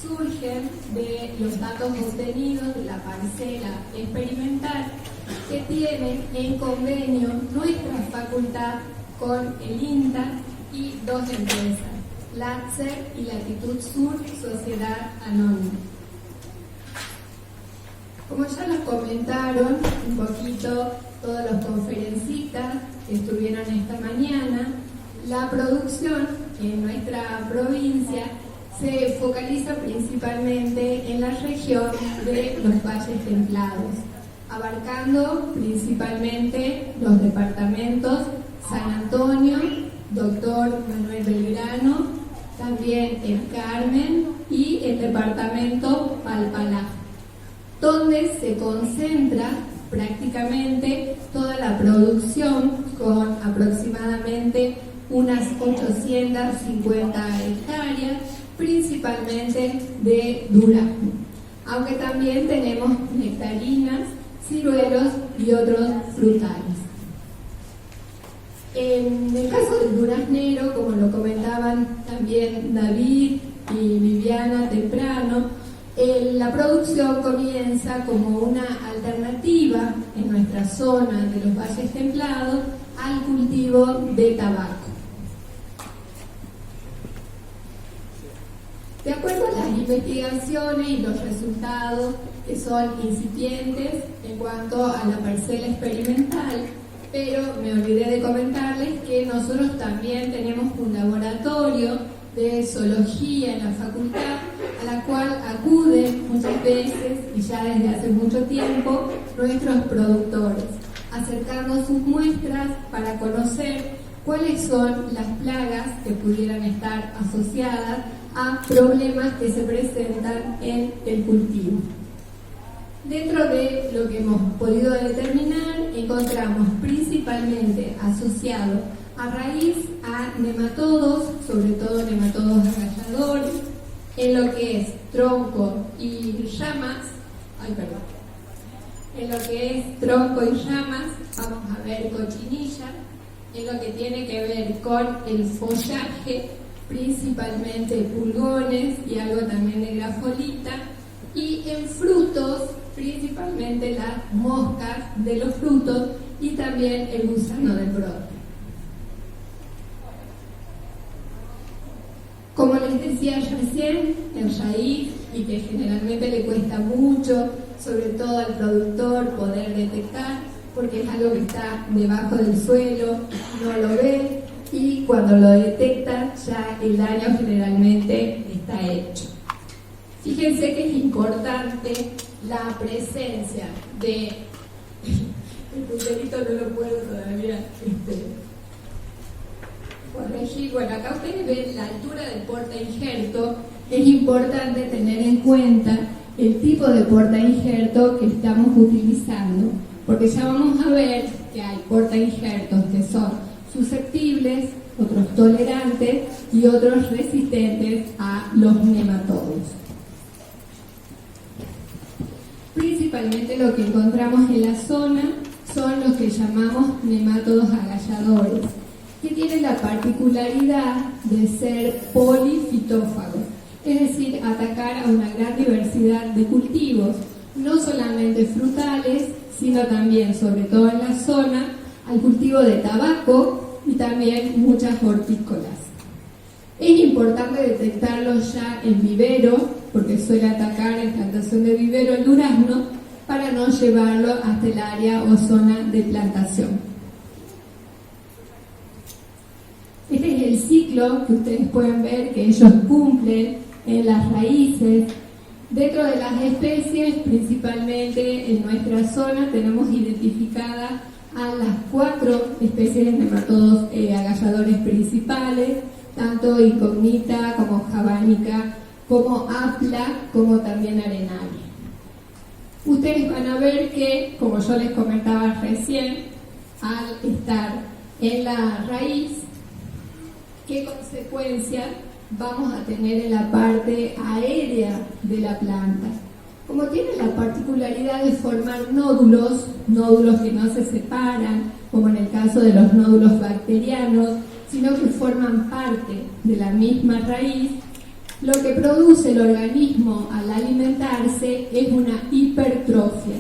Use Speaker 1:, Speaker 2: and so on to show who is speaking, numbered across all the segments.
Speaker 1: surgen de los datos obtenidos de la parcela experimental que tiene en convenio nuestra facultad con el INTA y dos empresas, Latzer y Latitud Sur, Sociedad Anónima. Como ya nos comentaron un poquito todos los conferencistas que estuvieron esta mañana, la producción en nuestra provincia se focaliza principalmente en la región de los valles templados, abarcando principalmente los departamentos San Antonio, Doctor Manuel Belgrano, también el Carmen y el departamento Palpalá, donde se concentra prácticamente toda la producción con aproximadamente unas 850 hectáreas, principalmente de durazno, aunque también tenemos nectarinas, ciruelos y otros frutales. En el caso del duraznero, como lo comentaban también David y Viviana temprano, la producción comienza como una alternativa en nuestra zona de los valles templados al cultivo de tabaco. De acuerdo a las investigaciones y los resultados que son incipientes en cuanto a la parcela experimental, pero me olvidé de comentarles que nosotros también tenemos un laboratorio de zoología en la facultad, a la cual acuden muchas veces y ya desde hace mucho tiempo nuestros productores, acercando sus muestras para conocer cuáles son las plagas que pudieran estar asociadas a problemas que se presentan en el cultivo. Dentro de lo que hemos podido determinar, encontramos principalmente asociado a raíz a nematodos, sobre todo nematodos agalladores, en lo que es tronco y ramas, en lo que es tronco y ramas, vamos a ver cochinilla, en lo que tiene que ver con el follaje, principalmente pulgones y algo también de grafolita, y en frutos, principalmente las moscas de los frutos y también el gusano del brote. Como les decía recién, el raíz, y que generalmente le cuesta mucho, sobre todo al productor, poder detectar, porque es algo que está debajo del suelo, no lo ve, y cuando lo detectan ya el daño generalmente está hecho. Fíjense que es importante la presencia de... El punterito no lo puedo todavía corregir. Bueno, acá ustedes ven la altura del portainjerto. Es importante tener en cuenta el tipo de portainjerto que estamos utilizando, porque ya vamos a ver que hay portainjertos que son susceptibles, otros tolerantes y otros resistentes a los nematodos. Principalmente lo que encontramos en la zona son los que llamamos nematodos agalladores, que tienen la particularidad de ser polifitófagos, es decir, atacar a una gran diversidad de cultivos, no solamente frutales, sino también, sobre todo en la zona, al cultivo de tabaco y también muchas hortícolas. Es importante detectarlo ya en vivero, porque suele atacar en plantación de vivero el durazno, para no llevarlo hasta el área o zona de plantación. Este es el ciclo que ustedes pueden ver que ellos cumplen en las raíces. Dentro de las especies, principalmente en nuestra zona, tenemos identificadas a las 4 especies de nematodos agalladores principales, tanto incógnita como javanica, como apla, como también arenaria. Ustedes van a ver que, como yo les comentaba recién, al estar en la raíz, ¿qué consecuencias vamos a tener en la parte aérea de la planta? Como tiene la particularidad de formar nódulos que no se separan, como en el caso de los nódulos bacterianos, sino que forman parte de la misma raíz, Lo que produce el organismo al alimentarse es una hipertrofia,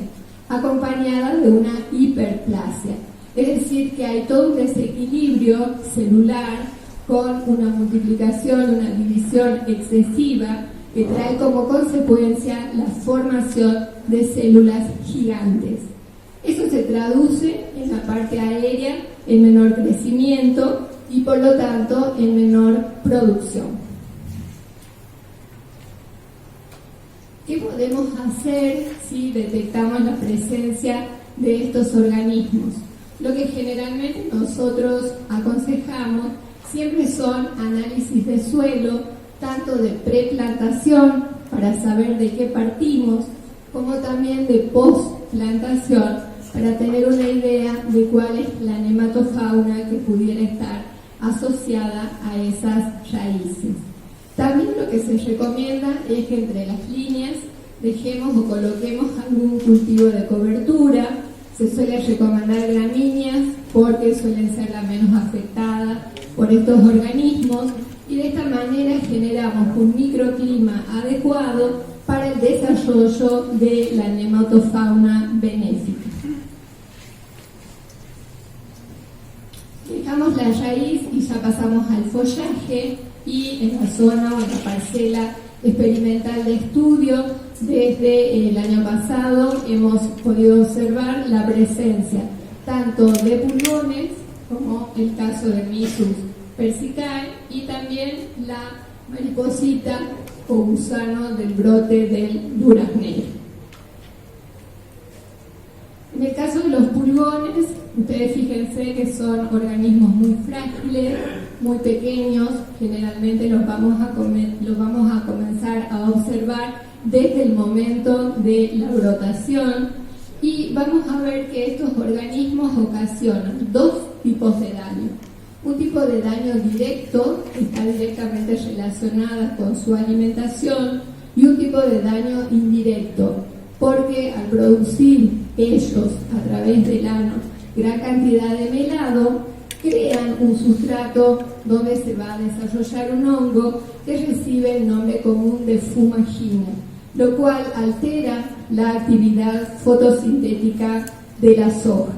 Speaker 1: acompañada de una hiperplasia. Es decir, que hay todo un desequilibrio celular con una multiplicación, una división excesiva que trae como consecuencia la formación de células gigantes. Eso se traduce en la parte aérea en menor crecimiento y por lo tanto en menor producción. ¿Qué podemos hacer si detectamos la presencia de estos organismos? Lo que generalmente nosotros aconsejamos siempre son análisis de suelo, tanto de preplantación para saber de qué partimos, como también de postplantación para tener una idea de cuál es la nematofauna que pudiera estar asociada a esas raíces. También lo que se recomienda es que entre las líneas dejemos o coloquemos algún cultivo de cobertura. Se suele recomendar gramíneas porque suelen ser las menos afectadas por estos organismos y de esta manera generamos un microclima adecuado para el desarrollo de la nematofauna benéfica. Dejamos la raíz y ya pasamos al follaje. Y en la zona o en la parcela experimental de estudio, desde el año pasado hemos podido observar la presencia tanto de pulgones, como el caso de Mysus persicae, y también la mariposita o gusano del brote del duraznero. En el caso de los pulgones, ustedes fíjense que son organismos muy frágiles, muy pequeños, generalmente los vamos a comenzar a observar desde el momento de la brotación y vamos a ver que estos organismos ocasionan dos tipos de daño. Un tipo de daño directo, que está directamente relacionada con su alimentación, y un tipo de daño indirecto, porque al producir ellos a través del ano gran cantidad de melado, crean un sustrato donde se va a desarrollar un hongo que recibe el nombre común de fumagina, lo cual altera la actividad fotosintética de las hojas.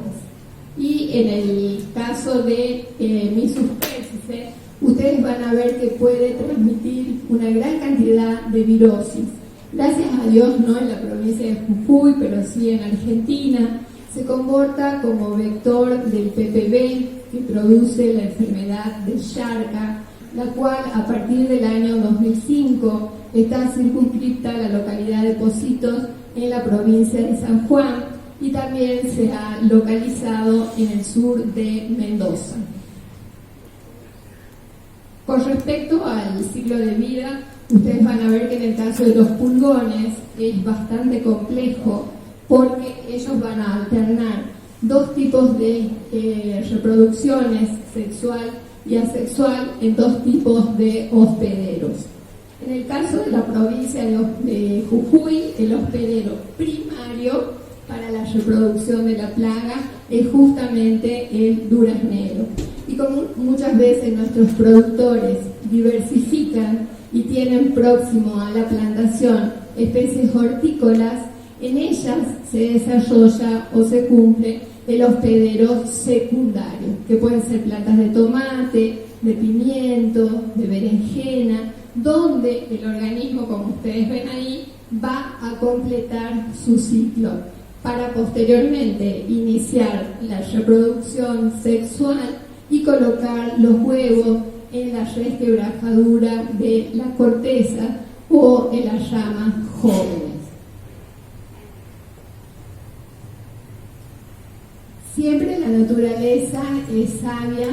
Speaker 1: Y en el caso de Mysus persicae, ustedes van a ver que puede transmitir una gran cantidad de virosis. Gracias a Dios no en la provincia de Jujuy, pero sí en Argentina, se comporta como vector del PPB que produce la enfermedad de Charcas, la cual a partir del año 2005 está circunscripta a la localidad de Pocitos en la provincia de San Juan y también se ha localizado en el sur de Mendoza. Con respecto al ciclo de vida, ustedes van a ver que en el caso de los pulgones es bastante complejo porque ellos van a alternar dos tipos de reproducciones, sexual y asexual, en dos tipos de hospederos. En el caso de la provincia de Jujuy, el hospedero primario para la reproducción de la plaga es justamente el duraznero. Y como muchas veces nuestros productores diversifican y tienen próximo a la plantación especies hortícolas, en ellas se desarrolla o se cumple el hospedero secundario, que pueden ser plantas de tomate, de pimiento, de berenjena, donde el organismo, como ustedes ven ahí, va a completar su ciclo para posteriormente iniciar la reproducción sexual y colocar los huevos en la resquebrajadura de la corteza o en las ramas jóvenes. Siempre la naturaleza es sabia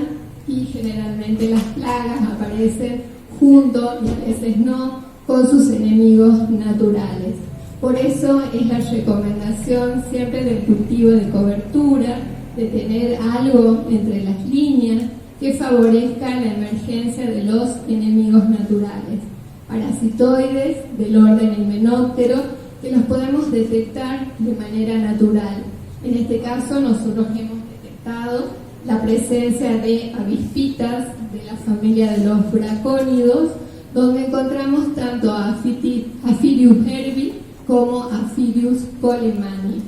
Speaker 1: y generalmente las plagas aparecen junto y a veces no con sus enemigos naturales. Por eso es la recomendación siempre del cultivo de cobertura, de tener algo entre las líneas que favorezca la emergencia de los enemigos naturales, parasitoides del orden Hymenoptero, que los podemos detectar de manera natural. En este caso nosotros hemos detectado la presencia de avispitas de la familia de los bracónidos, donde encontramos tanto a Aphidius herbi como a Aphidius colemani.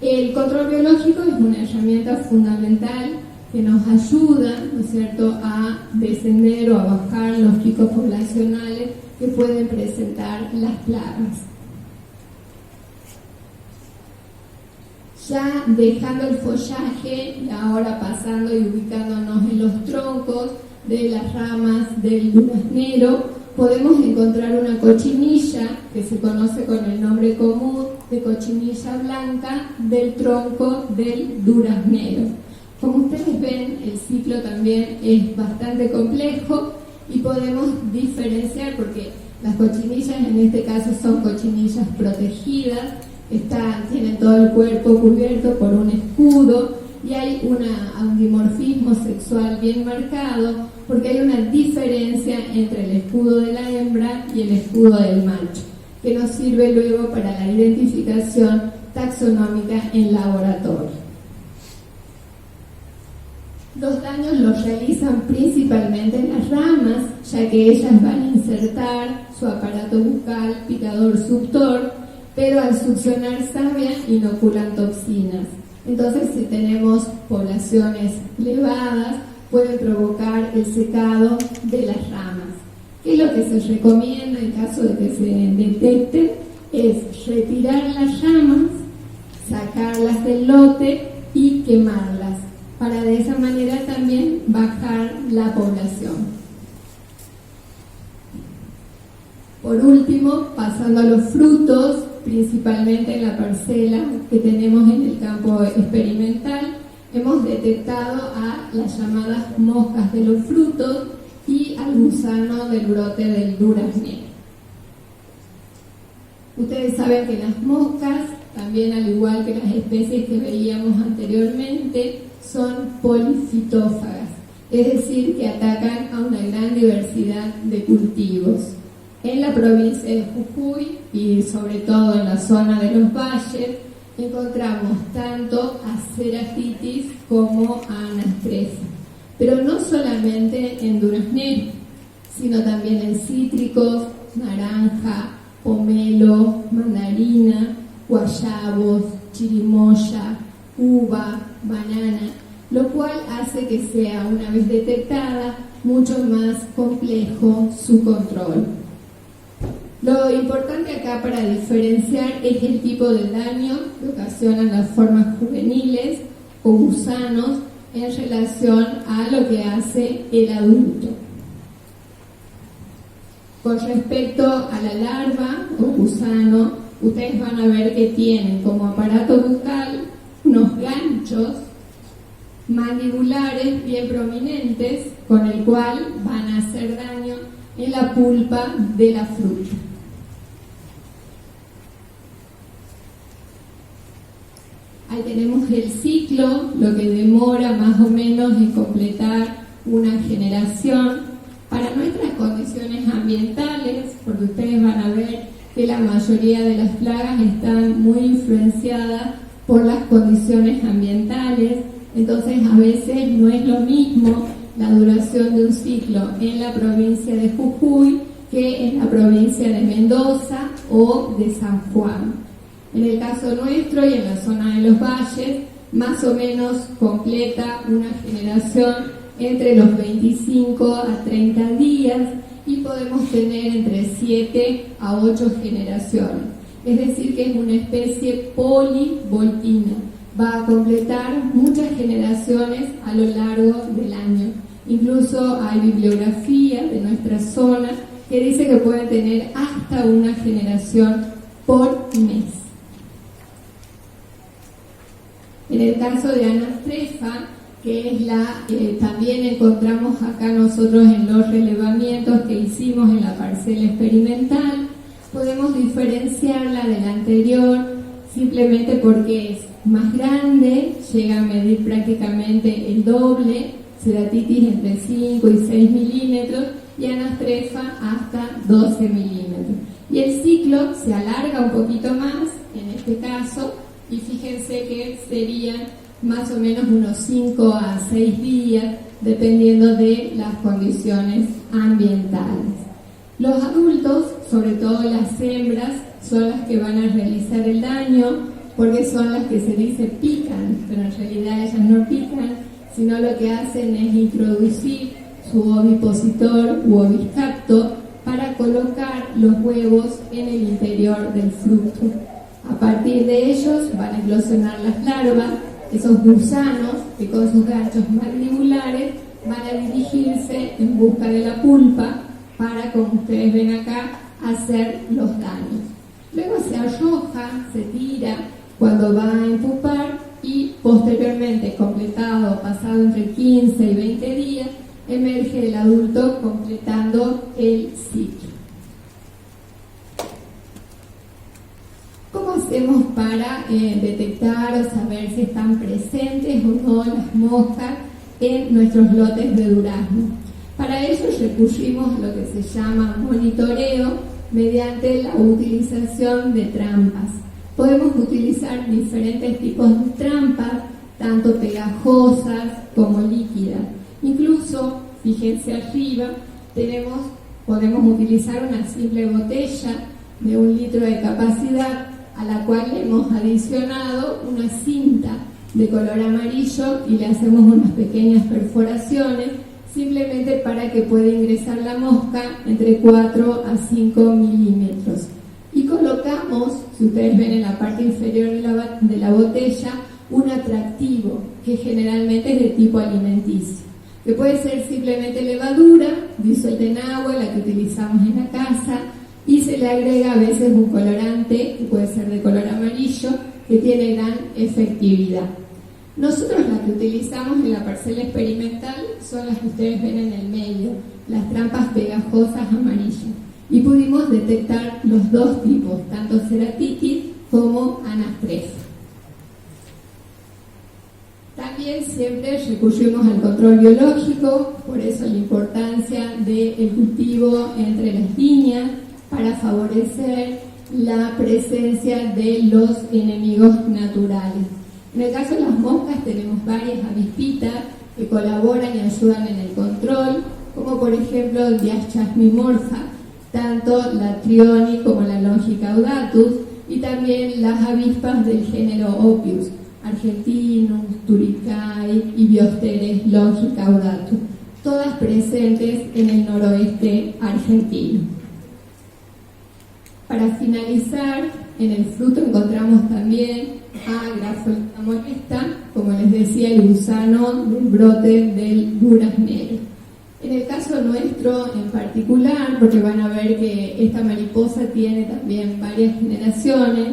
Speaker 1: El control biológico es una herramienta fundamental que nos ayuda, ¿no es cierto?, a descender o a bajar los picos poblacionales que pueden presentar las plagas. Ya dejando el follaje y ahora pasando y ubicándonos en los troncos de las ramas del duraznero, podemos encontrar una cochinilla que se conoce con el nombre común de cochinilla blanca del tronco del duraznero. Como ustedes ven, el ciclo también es bastante complejo y podemos diferenciar porque las cochinillas en este caso son cochinillas protegidas, tienen todo el cuerpo cubierto por un escudo y hay un dimorfismo sexual bien marcado porque hay una diferencia entre el escudo de la hembra y el escudo del macho, que nos sirve luego para la identificación taxonómica en laboratorio. Los daños los realizan principalmente en las ramas, ya que ellas van a insertar su aparato bucal picador-suctor, pero al succionar savia inoculan toxinas. Entonces, si tenemos poblaciones elevadas, puede provocar el secado de las ramas. ¿Qué es lo que se recomienda en caso de que se detecten? Es retirar las ramas, sacarlas del lote y quemarlas, para de esa manera también bajar la población. Por último, pasando a los frutos, principalmente en la parcela que tenemos en el campo experimental, hemos detectado a las llamadas moscas de los frutos y al gusano del brote del duraznero. Ustedes saben que las moscas, también al igual que las especies que veíamos anteriormente, son polifitófagas, es decir, que atacan a una gran diversidad de cultivos. En la provincia de Jujuy y sobre todo en la zona de los valles encontramos tanto a Ceratitis como a Anastrefa, pero no solamente en duraznero, sino también en cítricos, naranja, pomelo, mandarina, guayabos, chirimoya, uva, banana, lo cual hace que sea, una vez detectada, mucho más complejo su control. Lo importante acá para diferenciar es el tipo de daño que ocasionan las formas juveniles o gusanos en relación a lo que hace el adulto. Con respecto a la larva o gusano, ustedes van a ver que tienen como aparato bucal unos ganchos mandibulares bien prominentes con el cual van a hacer daño en la pulpa de la fruta. Ahí tenemos el ciclo, lo que demora más o menos en completar una generación. Para nuestras condiciones ambientales, porque ustedes van a ver que la mayoría de las plagas están muy influenciadas por las condiciones ambientales, entonces a veces no es lo mismo la duración de un ciclo en la provincia de Jujuy que en la provincia de Mendoza o de San Juan. En el caso nuestro y en la zona de los valles, más o menos completa una generación entre los 25 a 30 días y podemos tener entre 7 a 8 generaciones. Es decir, que es una especie polivoltina. Va a completar muchas generaciones a lo largo del año. Incluso hay bibliografía de nuestra zona que dice que puede tener hasta una generación por mes. En el caso de Anastrefa, que es la también encontramos acá nosotros en los relevamientos que hicimos en la parcela experimental, podemos diferenciarla de la anterior simplemente porque es más grande, llega a medir prácticamente el doble, Ceratitis entre 5 y 6 milímetros y Anastrefa hasta 12 milímetros. Y el ciclo se alarga un poquito más, en este caso, y fíjense que serían más o menos unos 5 a 6 días, dependiendo de las condiciones ambientales. Los adultos, sobre todo las hembras, son las que van a realizar el daño, porque son las que se dice pican, pero en realidad ellas no pican, sino lo que hacen es introducir su ovipositor u oviscapto para colocar los huevos en el interior del fruto. A partir de ellos van a eclosionar las larvas, esos gusanos que con sus ganchos mandibulares van a dirigirse en busca de la pulpa para, como ustedes ven acá, hacer los daños. Luego se arroja, se tira cuando va a empupar y posteriormente, completado, pasado entre 15 y 20 días, emerge el adulto completando el ciclo. ¿Cómo hacemos para detectar o saber si están presentes o no las moscas en nuestros lotes de durazno? Para eso recurrimos a lo que se llama monitoreo mediante la utilización de trampas. Podemos utilizar diferentes tipos de trampas, tanto pegajosas como líquidas. Incluso, fíjense arriba, podemos utilizar una simple botella de 1 litro de capacidad, a la cual le hemos adicionado una cinta de color amarillo y le hacemos unas pequeñas perforaciones, simplemente para que pueda ingresar la mosca entre 4 a 5 milímetros. Y colocamos, si ustedes ven en la parte inferior de la botella, un atractivo que generalmente es de tipo alimenticio, que puede ser simplemente levadura disuelta en agua, la que utilizamos en la casa, y se le agrega a veces un colorante, que puede ser de color amarillo, que tiene gran efectividad. Nosotros las que utilizamos en la parcela experimental son las que ustedes ven en el medio, las trampas pegajosas amarillas. Y pudimos detectar los dos tipos, tanto Ceratitis como Anastresis. También siempre recurrimos al control biológico, por eso la importancia del cultivo entre las líneas para favorecer la presencia de los enemigos naturales. En el caso de las moscas tenemos varias avispitas que colaboran y ayudan en el control, como por ejemplo Diaschasmimorpha, tanto la Trioni como la Longicaudatus, y también las avispas del género Ophius, Argentinus, Turicay y Biosteres Longicaudatus, todas presentes en el noroeste argentino. Para finalizar, en el fruto encontramos también a Grapholina molesta, como les decía, el gusano del brote del duraznero. En el caso nuestro en particular, porque van a ver que esta mariposa tiene también varias generaciones,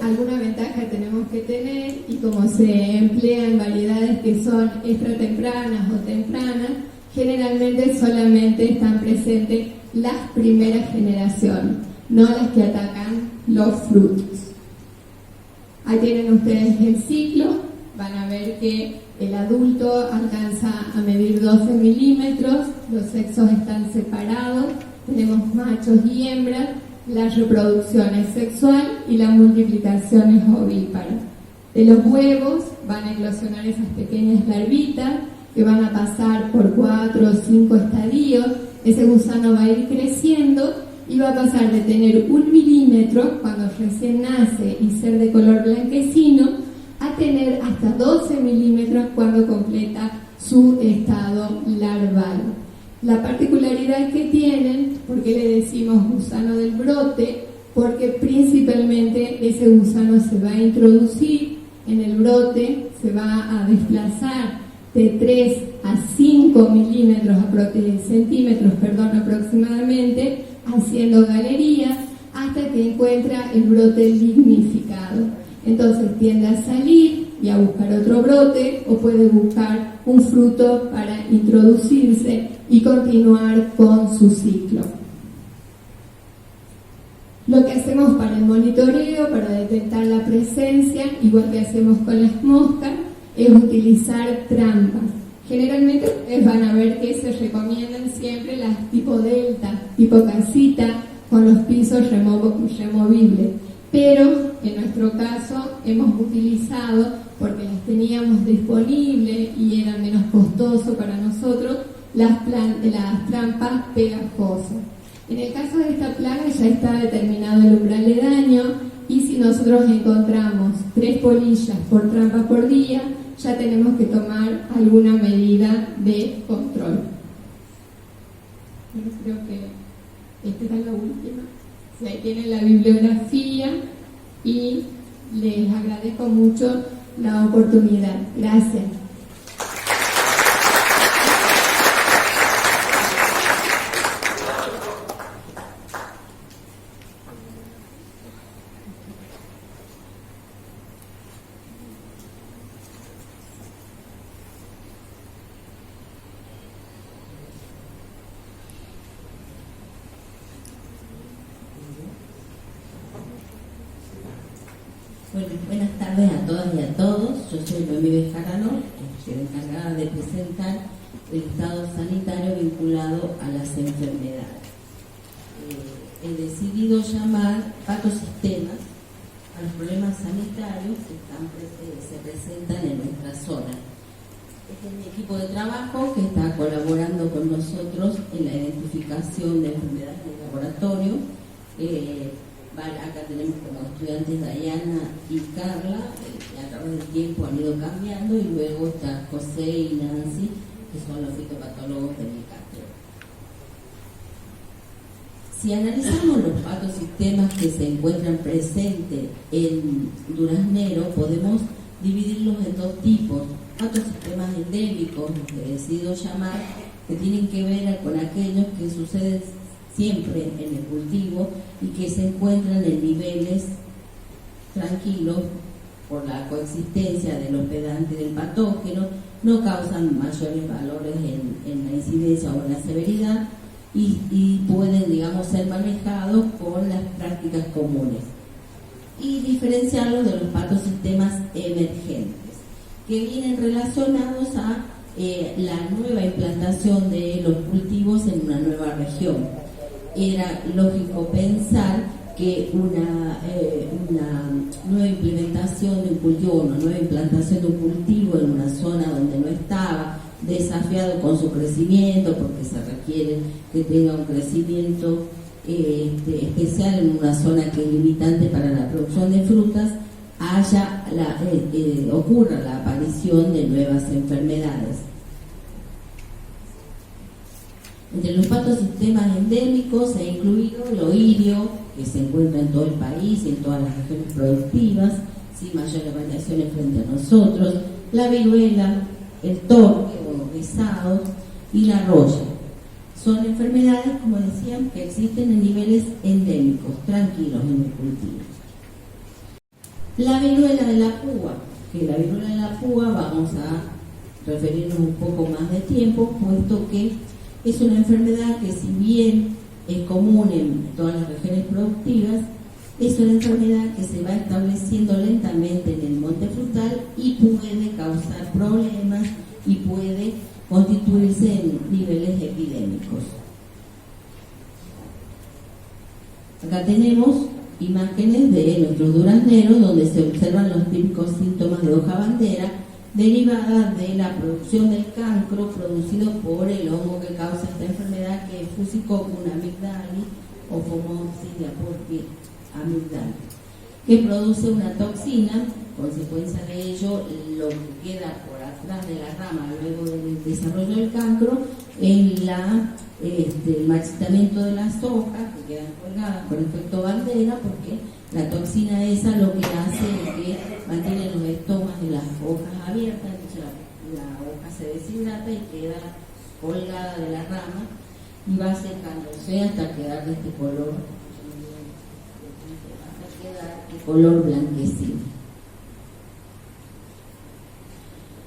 Speaker 1: alguna ventaja tenemos que tener, y como se emplea en variedades que son extratempranas o tempranas, generalmente solamente están presentes las primeras generaciones, no las que atacan los frutos. Ahí tienen ustedes el ciclo, van a ver que el adulto alcanza a medir 12 milímetros, los sexos están separados, tenemos machos y hembras, la reproducción es sexual y la multiplicación es ovípara. De los huevos van a eclosionar esas pequeñas larvitas que van a pasar por 4 o 5 estadios, ese gusano va a ir creciendo y va a pasar de tener 1 milímetro cuando recién nace y ser de color blanquecino a tener hasta 12 milímetros cuando completa su estado larval. La particularidad que tienen, ¿por qué le decimos gusano del brote? Porque principalmente ese gusano se va a introducir en el brote, se va a desplazar de 3 a 5 centímetros aproximadamente, haciendo galerías hasta que encuentra el brote lignificado. Entonces tiende a salir y a buscar otro brote, o puede buscar un fruto para introducirse y continuar con su ciclo. Lo que hacemos para el monitoreo, para detectar la presencia, igual que hacemos con las moscas, es utilizar trampas. Generalmente ustedes van a ver que se recomiendan siempre las tipo delta, tipo casita, con los pisos removibles. pero en nuestro caso hemos utilizado, porque las teníamos disponibles y era menos costoso para nosotros, las trampas pegajosas. En el caso de esta plaga ya está determinado el umbral de daño, y si nosotros encontramos 3 polillas por trampa por día, ya tenemos que tomar alguna medida de control. Creo que esta es la última. Sí, ahí tienen la bibliografía y les agradezco mucho la oportunidad. Gracias.
Speaker 2: Bueno, buenas tardes a todas y a todos. Yo soy Noemí Bejarano, estoy encargada de presentar el estado sanitario vinculado a las enfermedades. He decidido llamar patosistemas a los problemas sanitarios que se presentan en nuestra zona. Este es mi equipo de trabajo que está colaborando con nosotros en la identificación de enfermedades en el laboratorio. Acá tenemos como estudiantes Dayana y Carla, que a través del tiempo han ido cambiando, y luego está José y Nancy, que son los fitopatólogos de mi cátedra. Si analizamos los patosistemas que se encuentran presentes en Duraznero, podemos dividirlos en 2 tipos: patosistemas endémicos, los que he decidido llamar, que tienen que ver con aquellos que suceden siempre en el cultivo y que se encuentran en niveles tranquilos por la coexistencia del hospedante y del patógeno, no causan mayores valores en la incidencia o en la severidad y pueden, digamos, ser manejados con las prácticas comunes. Y diferenciarlos de los patosistemas emergentes, que vienen relacionados a la nueva implantación de los cultivos en una nueva región. Era lógico pensar que una nueva implementación de un cultivo, una nueva implantación de un cultivo en una zona donde no estaba, desafiado con su crecimiento, porque se requiere que tenga un crecimiento especial en una zona que es limitante para la producción de frutas, ocurra la aparición de nuevas enfermedades. Entre los patosistemas endémicos se ha incluido el oidio, que se encuentra en todo el país y en todas las regiones productivas, sin mayores variaciones frente a nosotros, la viruela, el torque o guisado y la roya. Son enfermedades, como decían, que existen en niveles endémicos, tranquilos en el cultivo. La viruela de la púa, que la viruela de la púa vamos a referirnos un poco más de tiempo, puesto que es una enfermedad que, si bien es común en todas las regiones productivas, es una enfermedad que se va estableciendo lentamente en el monte frutal y puede causar problemas y puede constituirse en niveles epidémicos. Acá tenemos imágenes de nuestros durazneros donde se observan los típicos síntomas de hoja bandera derivada de la producción del cancro producido por el hongo que causa esta enfermedad, que es Fusicoccus amygdali o Phomopsis amygdali, que produce una toxina. Consecuencia de ello, lo que queda por atrás de la rama luego del desarrollo del cancro es el marchitamiento de las hojas, que quedan colgadas con efecto bandera, porque la toxina esa lo que hace es que mantiene los estomas de las hojas abiertas, entonces la hoja se deshidrata y queda colgada de la rama y va secándose hasta quedar de este color blanquecino.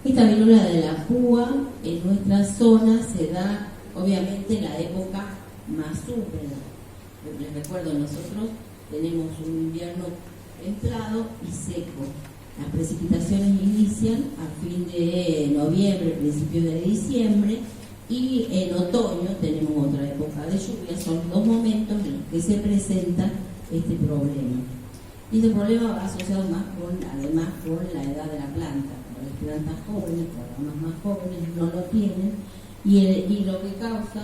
Speaker 2: Esta viruela de la púa en nuestra zona se da obviamente en la época más húmeda. Les recuerdo, nosotros tenemos un invierno templado y seco. Las precipitaciones inician a fin de noviembre, principios de diciembre, y en otoño tenemos otra época de lluvia. Son 2 momentos en los que se presenta este problema. Y este problema va asociado más además con la edad de la planta. Como las plantas jóvenes, las ramas más jóvenes no lo tienen, y lo que causa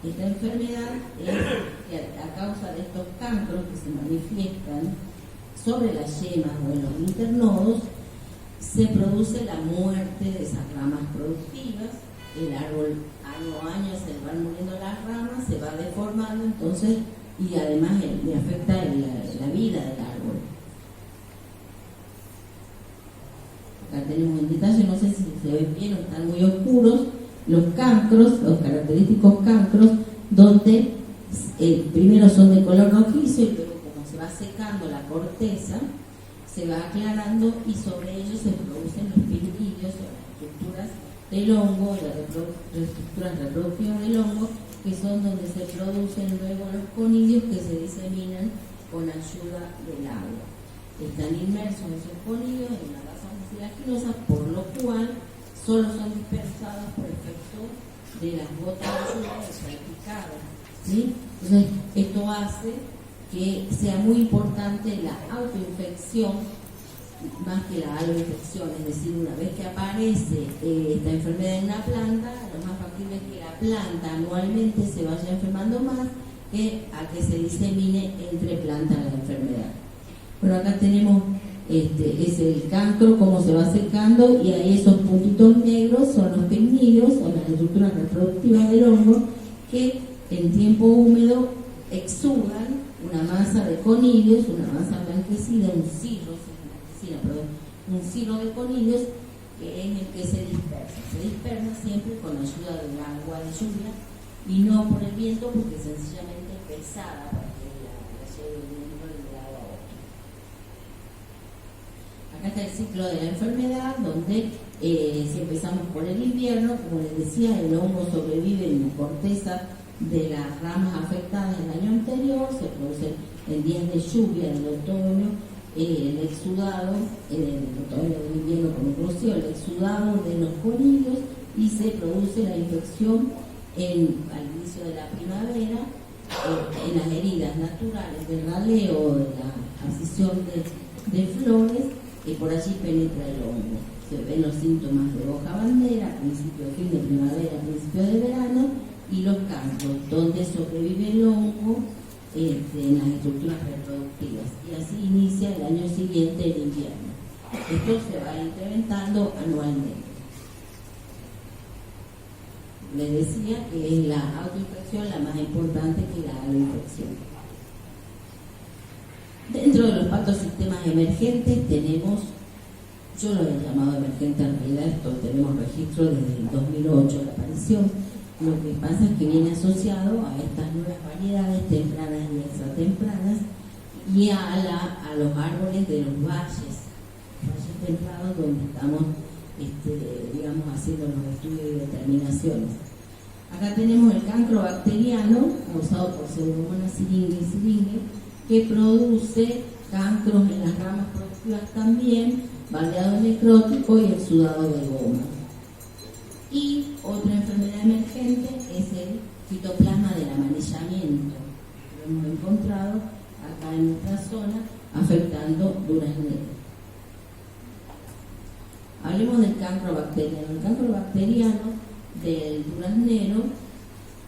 Speaker 2: esta enfermedad es que a causa de estos cancros que se manifiestan sobre las yemas o en los internodos, se produce la muerte de esas ramas productivas. El árbol año a año se le van muriendo las ramas, se va deformando, entonces, y además le afecta la vida del árbol. Acá tenemos en detalle, no sé si se ven bien o están muy oscuros, los cancros, los característicos cancros, donde primero son de color rojizo y luego, como se va secando la corteza, se va aclarando y sobre ellos se producen los pinillos o las estructuras del hongo, las estructuras reproductivas del hongo, que son donde se producen luego los conilios que se diseminan con ayuda del agua. Están inmersos esos conilios en una masa mucilaginosa, por lo cual solo son dispersados por efecto de las gotas de lluvia salpicadas, ¿sí? Entonces, esto hace que sea muy importante la autoinfección más que la aloinfección, es decir, una vez que aparece esta enfermedad en una planta, lo más factible es que la planta anualmente se vaya enfermando más que a que se disemine entre plantas la enfermedad. Bueno, acá tenemos es el cancro, cómo se va secando, y ahí esos puntitos negros son los pinillos o las estructuras reproductivas del hongo que en tiempo húmedo exudan una masa de conilios, una masa blanquecida, un ciro de conilios que es el que se dispersa siempre con ayuda del agua de lluvia y no por el viento, porque sencillamente es pesada para que la lleve de un lugar de lado a otro. Acá está el ciclo de la enfermedad, donde si empezamos por el invierno, como les decía, el hongo sobrevive en la corteza de las ramas afectadas el año anterior, se produce en días de lluvia del otoño, el exudado, el otoño del invierno como inclusive, el exudado de los conilios, y se produce la infección al inicio de la primavera, en las heridas naturales del raleo, de la abscisión de flores, y por allí penetra el hongo. Se ven los síntomas de hoja bandera, principio de fin de primavera, principio de verano, y los cancros, donde sobrevive el hongo en las estructuras reproductivas, y así inicia el año siguiente el invierno. Esto se va incrementando anualmente. Les decía que es la autoinfección la más importante que la aloinfección. Dentro de los patosistemas emergentes tenemos, yo lo he llamado emergente, en realidad esto tenemos registro desde el 2008 la aparición. Lo que pasa es que viene asociado a estas nuevas variedades tempranas y extratempranas y a los árboles de los valles templados, donde estamos haciendo los estudios y determinaciones. Acá tenemos el cancro bacteriano causado por Pseudomonas syringae, que produce cancros en las ramas productivas también, baldeado necrótico y exudado de goma. Y otra enfermedad emergente es el fitoplasma del amarillamiento, que lo hemos encontrado acá en nuestra zona, afectando duraznero. Hablemos del cancro bacteriano. El cancro bacteriano del duraznero,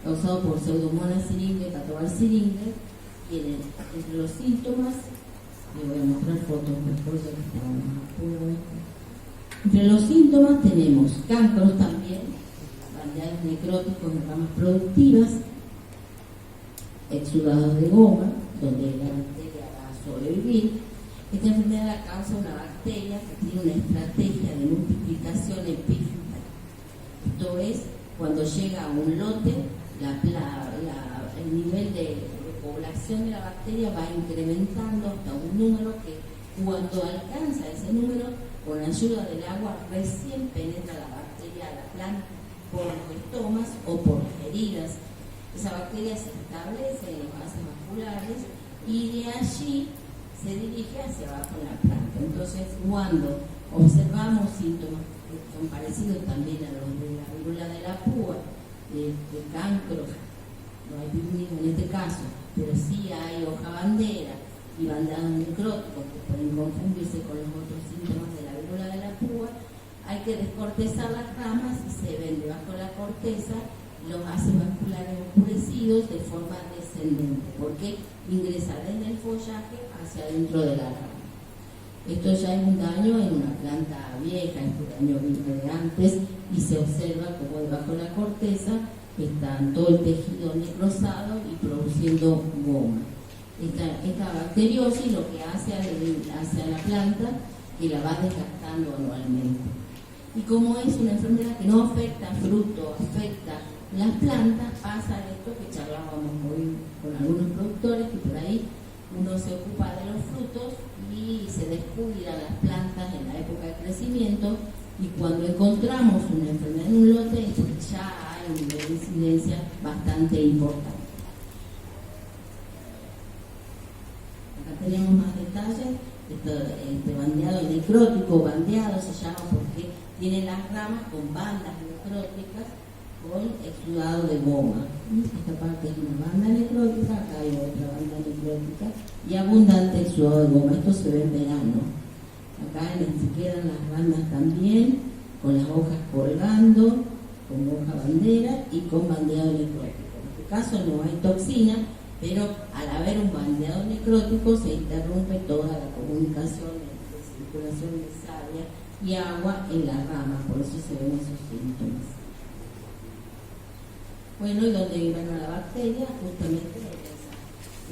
Speaker 2: causado por Pseudomonas syringae, Catobal syringae, tiene entre los síntomas, les voy a mostrar fotos después de que estamos apuros. Entre los síntomas tenemos cancros también, bandeados necróticos en ramas productivas, exudados de goma, donde la bacteria va a sobrevivir. Esta enfermedad la causa una bacteria que tiene una estrategia de multiplicación epífita. Esto es, cuando llega a un lote, el nivel de población de la bacteria va incrementando hasta un número que, cuando alcanza ese número, con ayuda del agua, recién penetra la bacteria a la planta por los estomas o por las heridas. Esa bacteria se establece en los vasos vasculares y de allí se dirige hacia abajo en la planta. Entonces, cuando observamos síntomas que son parecidos también a los de la viruela de la púa, de cancro, no hay pirulina en este caso, pero sí hay hoja bandera y bandeados necróticos que pueden confundirse con los otros síntomas de la viruela de la púa, hay que descortezar las ramas y se ven debajo de la corteza los haces vasculares oscurecidos de forma descendente, porque ingresa desde el follaje hacia dentro de la rama. Esto ya es un daño en una planta vieja, este daño vino de antes, y se observa como debajo de la corteza está todo el tejido necrosado y produciendo goma. Esta bacteriosis lo que hace hacia la planta que la va desgastando anualmente. Y como es una enfermedad que no afecta fruto, afecta las plantas, pasa esto que charlábamos hoy con algunos productores, que por ahí uno se ocupa de los frutos y se descuida las plantas en la época de crecimiento, y cuando encontramos una enfermedad en un lote es porque ya hay un nivel de incidencia bastante importante. Acá tenemos más detalles. Este bandeado necrótico, bandeado se llama porque tiene las ramas con bandas necróticas con exudado de goma. Esta parte es una banda necrótica, acá hay otra banda necrótica y abundante exudado de goma. Esto se ve en verano. Acá se quedan las bandas también, con las hojas colgando, con hoja bandera y con bandeado necrótico. En este caso no hay toxina, pero al haber un bandeado necrótico se interrumpe toda la comunicación entre circulación de savia y agua en la rama, por eso se ven esos síntomas. Bueno, y donde viven la bacteria, justamente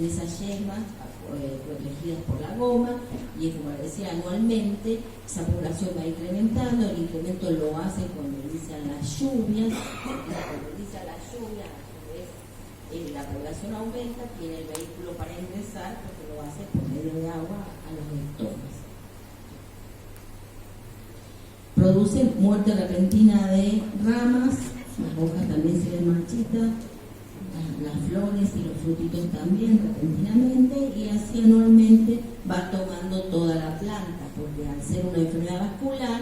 Speaker 2: en esas yemas protegidas por la goma, y como decía, anualmente esa población va incrementando. El incremento lo hace cuando inician las lluvias, cuando inician las lluvias, la población aumenta, tiene el vehículo para ingresar, porque lo hace por medio de agua a los estomas. Produce muerte repentina de ramas, las hojas también se ven marchitas, las flores y los frutitos también repentinamente, y así anualmente va tomando toda la planta, porque al ser una enfermedad vascular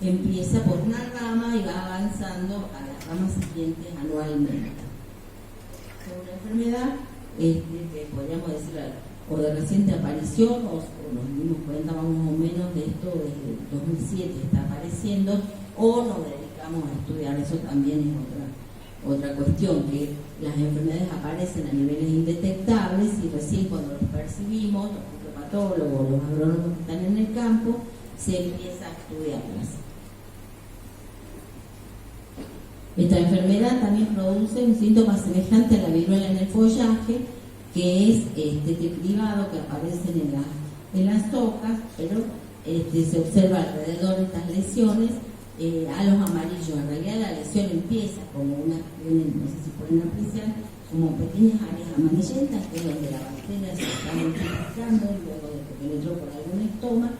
Speaker 2: empieza por una rama y va avanzando a las ramas siguientes anualmente. Es una enfermedad que podríamos decir o de reciente aparición, o nos dimos cuenta más o menos de esto desde el 2007 está apareciendo, o nos dedicamos a estudiar. Eso también es otra cuestión, que las enfermedades aparecen a niveles indetectables y recién cuando los percibimos, los micropatólogos, los agrónomos que están en el campo, se empieza a estudiarlas. Esta enfermedad también produce un síntoma semejante a la viruela en el follaje, que es este cribado que aparecen en las hojas, pero se observa alrededor de estas lesiones halos amarillos. En realidad la lesión empieza como no sé si pueden apreciar, como pequeñas áreas amarillentas, que es donde la bacteria se está multiplicando luego de que penetró por algún estoma,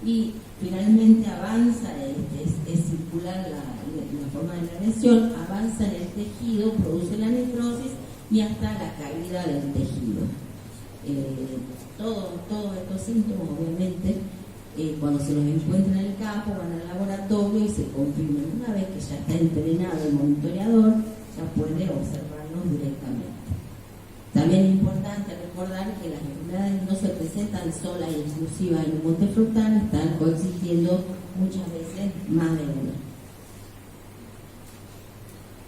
Speaker 2: y finalmente avanza, es circular la forma de la lesión, avanza en el tejido, produce la necrosis y hasta la caída del tejido. Todos estos síntomas, obviamente, cuando se los encuentra en el campo, van al laboratorio y se confirman. Una vez que ya está entrenado el monitoreador, ya puede observarlos directamente. También es importante recordar que las enfermedades no se presentan solas y exclusivas en un monte frutal, están coexistiendo muchas veces más de una.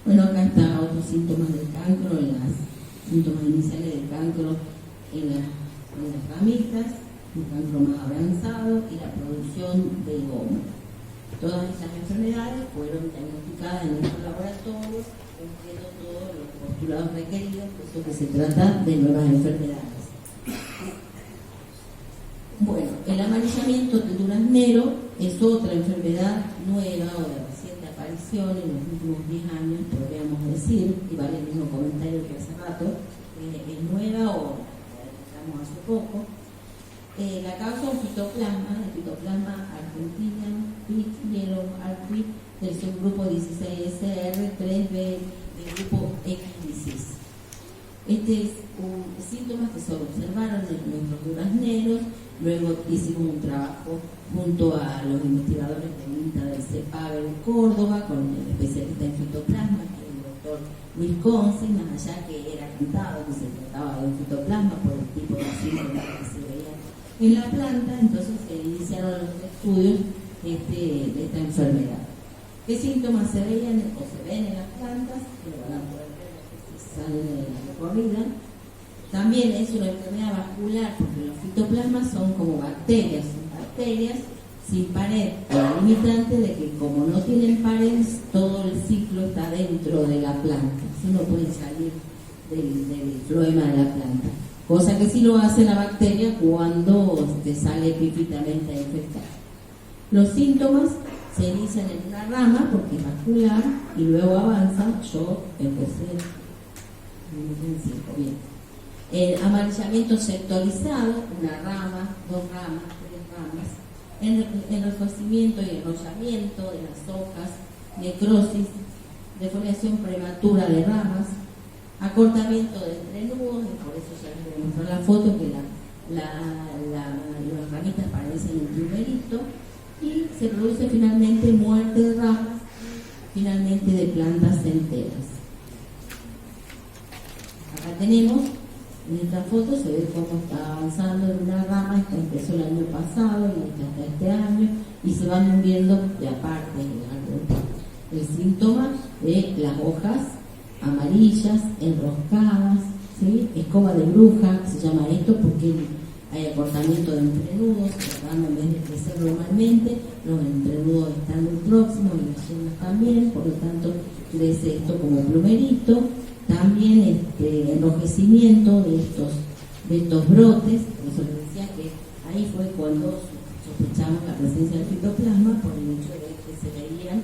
Speaker 2: Bueno, acá están otros síntomas del cancro, los síntomas iniciales del cancro en las ramitas, un cancro más avanzado y la producción de goma. Todas estas enfermedades fueron diagnosticadas en nuestro laboratorio, cumpliendo todos los postulados requeridos, por eso que se trata de nuevas enfermedades. Bueno, el amarillamiento del duraznero es otra enfermedad nueva o de reciente aparición en los últimos 10 años, podríamos decir, y vale el mismo comentario que hace rato, es nueva o la detectamos hace poco. La causa un fitoplasma, el fitoplasma argentina, pit yellow artrit, del subgrupo 16SR3B del grupo X16. Este es un síntoma que se observaron en nuestros durazneros. Luego hicimos un trabajo junto a los investigadores del INTA del CEPAB en Córdoba, con el especialista en fitoplasma, que es el doctor Wisconsin, más allá que era cantado que se trataba de un fitoplasma por el tipo de síntomas que se veían en la planta, entonces se iniciaron los estudios de esta enfermedad. ¿Qué síntomas se veían o se ven en las plantas? Que lo van a poder ver si salen en la recorrida. También es una enfermedad vascular porque los fitoplasmas son como bacterias, sin pared, la limitante de que como no tienen paredes, todo el ciclo está dentro de la planta, así no pueden salir del floema de la planta, cosa que sí lo hace la bacteria cuando sale epifitamente a infectar. Los síntomas se inician en una rama porque es vascular y luego avanzan. Yo empecé en 5, bien. El amarillamiento sectorizado, una rama, 2 ramas, 3 ramas, enrojecimiento y enrollamiento de las hojas, necrosis, defoliación prematura de ramas, acortamiento de entrenudos, y por eso ya les voy a mostrar la foto que las ramitas parecen un plumerito, y se produce finalmente muerte de ramas, finalmente de plantas enteras. Acá tenemos, en esta foto se ve cómo está avanzando en una rama. Esta empezó el año pasado y esta hasta este año, y se van muriendo de aparte el síntoma de las hojas amarillas, enroscadas, ¿sí? Escoba de bruja, se llama esto porque hay acortamiento de entrenudos, la rama en vez de crecer normalmente, los entrenudos están muy próximos y las yemas también, por lo tanto crece esto como plumerito. También enrojecimiento de estos brotes, por eso les decía que ahí fue cuando sospechamos la presencia del fitoplasma, por el hecho de que se veían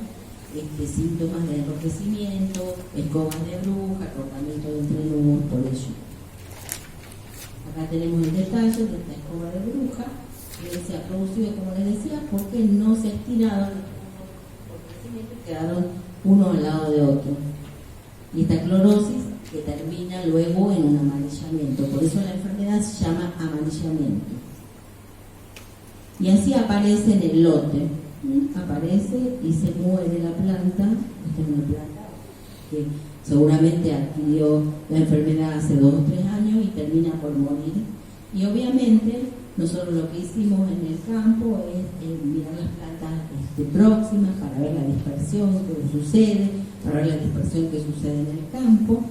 Speaker 2: síntomas de enrojecimiento, escobas de bruja, acortamiento de entrenudos, por ello. Acá tenemos el detalle de esta escoba de bruja, que se ha producido, como les decía, porque no se ha estirado por crecimiento y quedaron uno al lado de otro. Y esta clorosis que termina luego en un amarillamiento. Por eso la enfermedad se llama amarillamiento. Y así aparece en el lote. Aparece y se muere la planta. Esta es una planta que seguramente adquirió la enfermedad hace 2 o 3 años y termina por morir. Y obviamente nosotros lo que hicimos en el campo es mirar las plantas próximas para ver la dispersión que sucede, para ver la dispersión que sucede en el campo,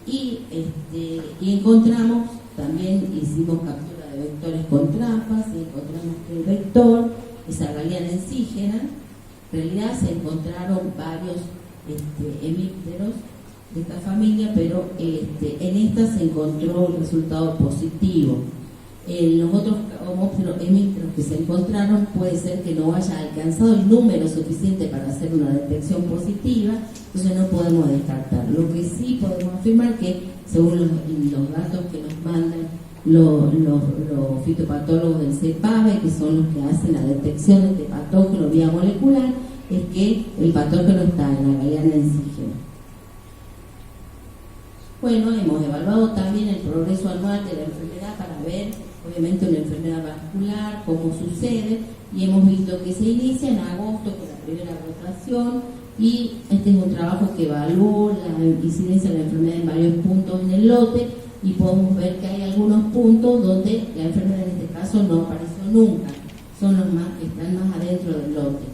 Speaker 2: y encontramos, también hicimos captura de vectores con trampas y encontramos que el vector es Arraliana encígena. En realidad se encontraron varios hemípteros de esta familia, pero en esta se encontró un resultado positivo. En los otros hemípteros que se encontraron puede ser que no haya alcanzado el número suficiente para hacer una detección positiva, entonces no podemos descartar. Lo que sí podemos afirmar que, según los datos que nos mandan los fitopatólogos del CEPAVE, que son los que hacen la detección de este patógeno vía molecular, es que el patógeno está en la Arraliana encígena. Bueno, hemos evaluado también el progreso anual de la enfermedad para ver, obviamente, una enfermedad vascular, cómo sucede, y hemos visto que se inicia en agosto con la primera rotación, y este es un trabajo que evaluó la incidencia de la enfermedad en varios puntos en el lote, y podemos ver que hay algunos puntos donde la enfermedad en este caso no apareció nunca, son los más que están más adentro del lote.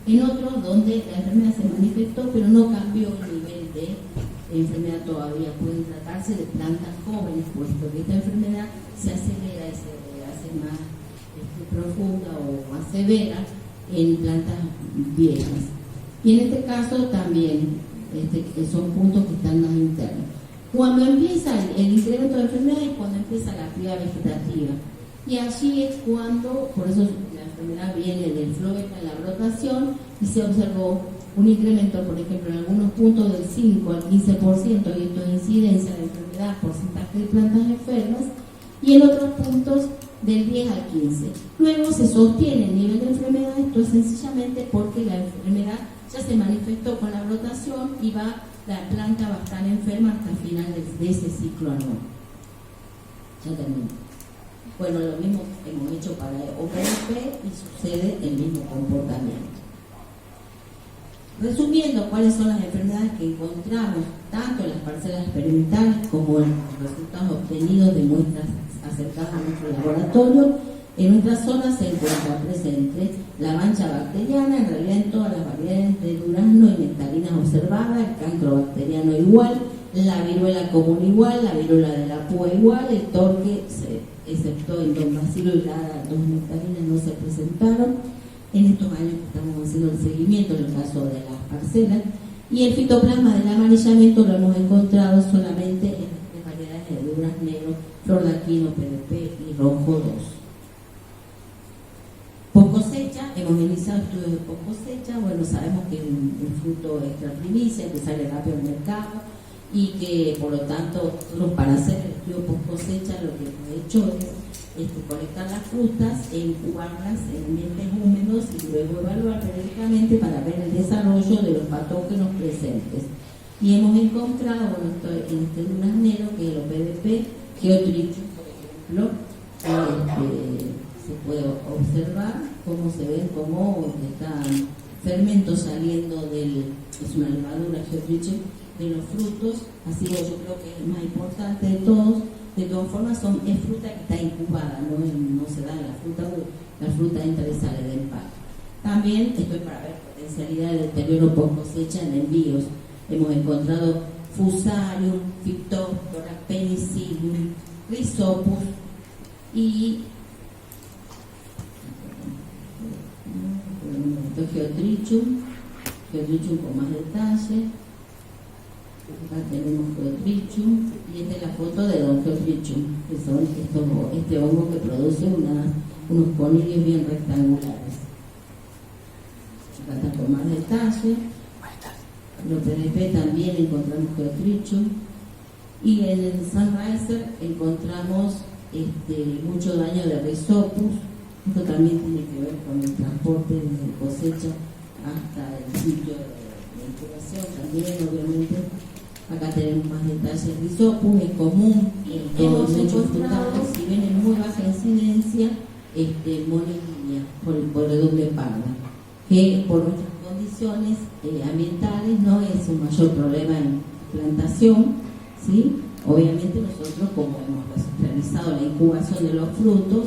Speaker 2: En otros donde la enfermedad se manifestó pero no cambió el nivel de enfermedad todavía. Pueden tratarse de plantas jóvenes, puesto que esta enfermedad se acelera y se hace más profunda o más severa en plantas viejas. Y en este caso también son puntos que están más internos. Cuando empieza el incremento de enfermedad es cuando empieza la actividad vegetativa. Y allí es cuando, por eso la enfermedad viene del floema en la brotación, y se observó un incremento, por ejemplo, en algunos puntos del 5 al 15%, y esto es incidencia de enfermedad, porcentaje de plantas enfermas, y en otros puntos del 10 al 15. Luego se sostiene el nivel de enfermedad. Esto es sencillamente porque la enfermedad ya se manifestó con la brotación y la planta va a estar enferma hasta el final de ese ciclo anual. Ya termino. Bueno, lo mismo hemos hecho para OPP y sucede el mismo comportamiento. Resumiendo, ¿cuáles son las enfermedades que encontramos tanto en las parcelas experimentales como en los resultados obtenidos de muestras acercadas a nuestro laboratorio? En nuestra zona se encuentra presente la mancha bacteriana, en realidad en todas las variedades de durazno y nectarinas observadas, el cancro bacteriano igual, la viruela común igual, la viruela de la púa igual, el torque, excepto el don Bacilo y las dos nectarinas, no se presentaron. En estos años que estamos haciendo el seguimiento en el caso de las parcelas, y el fitoplasma del amarillamiento lo hemos encontrado solamente en las tres variedades de duraznero, flor de aquino, PDP y rojo 2. Post cosecha, hemos iniciado estudios de post cosecha. Bueno, sabemos que es un fruto extra primicia que sale rápido al mercado y que por lo tanto nosotros para hacer el estudio post cosecha lo que hemos hecho es colectar las frutas e incubarlas en ambientes húmedos y luego evaluar periódicamente para ver el desarrollo de los patógenos presentes. Y hemos encontrado, bueno, en este duraznero, que es el PDP, Geotrichum, por ejemplo, se puede observar cómo se ven, cómo están fermentos saliendo es una levadura Geotrichum, de los frutos, así que yo creo que es el más importante de todos. De todas formas es fruta que está incubada, no se da la fruta entra y sale del empaque. También estoy para ver potencialidad de deterioro por cosecha en envíos. Hemos encontrado Fusarium, Phytophthora, Penicillium, Rhizopus y Geotrichum con más detalle. Acá tenemos Geotrichum y esta es la foto de Don Geotrichum, que son este hongo que produce unos conilios bien rectangulares. Acá está con más detalle. En los PDP también encontramos Geotrichum y en el Sunriser encontramos mucho daño de Rhizopus. Esto también tiene que ver con el transporte desde cosecha hasta el sitio de incubación también, obviamente. Acá tenemos más detalles. Rhizopus es común en todos los hechos frutales, si bien en muy baja incidencia, monilinia por el doble parda, que por nuestras condiciones ambientales no es un mayor problema en plantación, ¿sí? Obviamente nosotros, como hemos realizado la incubación de los frutos,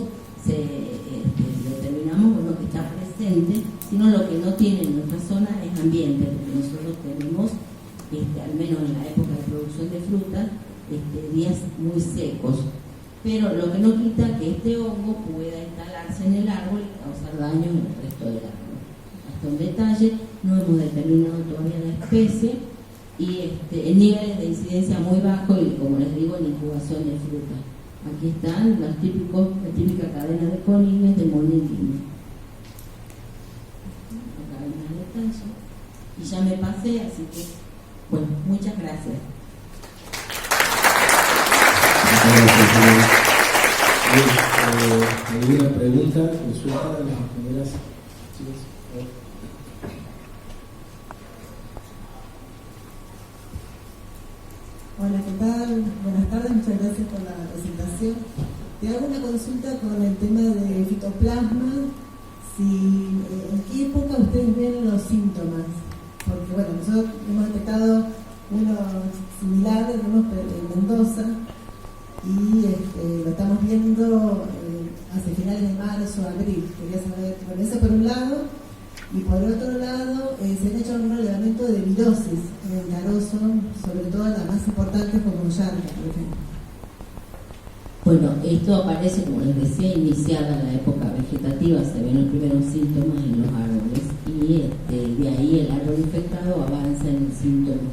Speaker 2: determinamos lo que está presente, sino lo que no tiene en nuestra zona es ambiente, porque nosotros tenemos al menos en la época de producción de frutas, días muy secos. Pero lo que no quita que este hongo pueda instalarse en el árbol y causar daño en el resto del árbol. Hasta un detalle, no hemos determinado todavía la especie y en niveles de incidencia muy bajos y, como les digo, en incubación de fruta. Aquí están la típica cadena de conillas de monilinia. Acá hay más detalles. Y ya me pasé, así que bueno, muchas gracias.
Speaker 3: ¿Alguna pregunta? ¿Consulta de las compañeras?
Speaker 4: Hola, ¿qué tal? Buenas tardes, muchas gracias por la presentación. Te hago una consulta con el tema de fitoplasma. ¿En qué época ustedes ven los síntomas? Porque bueno, nosotros hemos detectado uno similar en Mendoza y lo estamos viendo hacia finales de marzo, abril. Quería saber, bueno, eso por un lado, y por otro lado se han hecho algún relevamiento de virosis en el carozo, sobre todo las más importantes como Yarca, por ejemplo.
Speaker 2: Bueno, esto aparece, como les decía, iniciada la época vegetativa, se ven los primeros síntomas en los árboles y de ahí el árbol infectado avanza en el síntoma.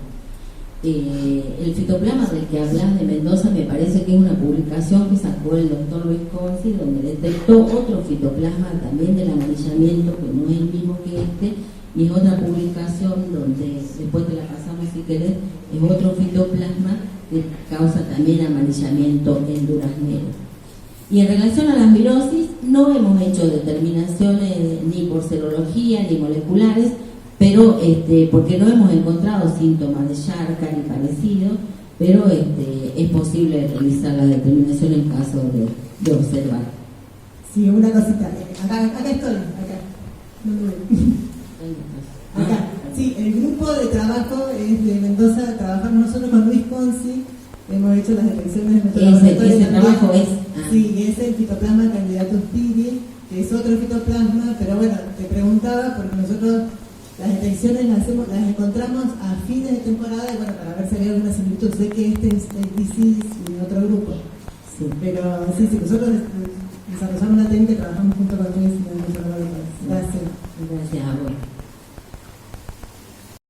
Speaker 2: El fitoplasma del que hablas de Mendoza me parece que es una publicación que sacó el doctor Luis Conci, donde detectó otro fitoplasma también del amarillamiento, que no es el mismo que y es otra publicación donde, después te la pasamos si querés, es otro fitoplasma que causa también amarillamiento en duraznero. Y en relación a las virosis, no hemos hecho determinaciones ni por serología ni moleculares, pero porque no hemos encontrado síntomas de Yarca ni parecido, pero es posible realizar la determinación en caso de observar.
Speaker 4: Sí, una cosita. Acá estoy, acá. Acá. Sí, el grupo de trabajo es de Mendoza, trabajamos nosotros con Luis Conci, hemos hecho las detecciones de nuestro laboratorio.
Speaker 2: Ese trabajo es...
Speaker 4: Sí, y es el fitoplasma candidatus piri, que es otro fitoplasma, pero bueno, te preguntaba porque nosotros las detecciones las encontramos a fines de temporada, y bueno, para ver si había alguna similitud. Sé que este es el disease y otro grupo. Sí, pero sí, nosotros desarrollamos la técnica y trabajamos junto con Luis en nuestro laboratorio.